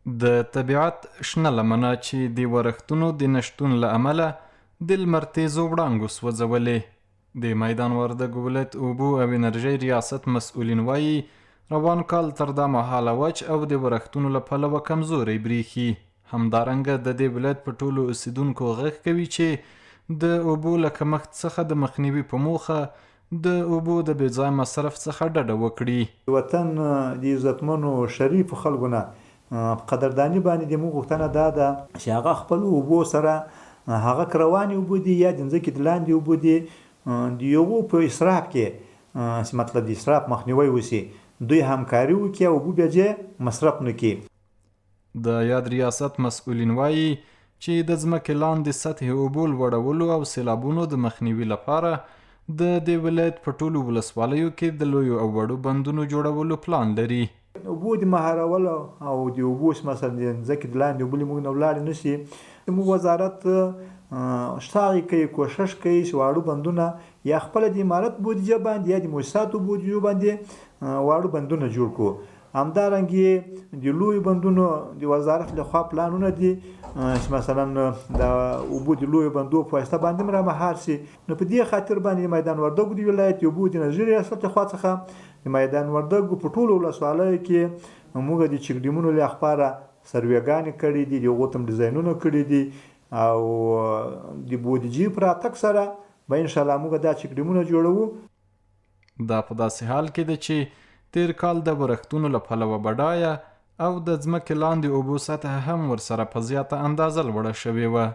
د طبیعت شنه لمنه چې د ورښتونو د نشتون له امله د لمر تیزو وړانګو سوځولې. د میدان وردګ ولایت اوبو او انرژۍ ریاست مسؤلین وایي روان کال تر دا مهاله وچ او د ورښتونو له پلوه کمزوری بریښي. همدارنګه د دې ولایت په ټولو اوسیدونکو غږ کوي چې د اوبو له کمښت څخه د مخنیوي په موخه د اوبو د بې ځای مصرف څخه ډډه وکړي. وطن د عزتمنو شریفو خلکو نه په قدرداني باندې د موږ غوښتنه دا ده چې هغه خپل اوبو سره هغه که روانې اوبه دي یا د ځمکې د لاندې اوبه دي د یوه په اسراف کې چې مطلب د اسراف مخنیوی وشي، دوی همکاري وکړي او اوبه بیا ځای مصرف نه کړي. د یاد ریاست مسؤلین وایي چې د ځمکې لاندې سطح اوبو لوړولو او سیلابونو د مخنیوي لپاره د دې ولایت په ټولو ولسوالیو کې د لویو او وړو بندونو جوړولو پلان لري. اوبو د مهارولو او د اوبو مثلا د ځمکې د لاندې اوبه موږ نه ولاړې نه شي، زموږ وزارت شتاغي کوي، کوشش کوي چې واړو بندونه یا خپله د امارت بودیجه باندې یا د مؤسساتو بودیجو باندې واړو بندونه جوړ کړو. همدارنګه د لویو بندونو د وزارت لخوا پلانونه دي چې مثلا د اوبو د لویو بندو په واسطه باندې را مهار شي. نو په دې خاطر باندې میدان وردګ د ولایت د اوبو د انرژۍ ریاست لخوا څخه د میدان وردګ په ټولو ولسوالیو کې موږ د چک ډیمونو له خپاره سروېګانې کړي دي، د هغو ته ډیزاینونه کړي دي او د بودیجې په راتګ سره به انشاءالله موږ دا چک ډیمونه جوړوو. دا په داسې حال کې ده چې تیر کال د ورښتونو له پلوه بډایه او د ځمکې لاندې اوبو سطح هم ورسره په زیاته اندازه لوړه شوې وه.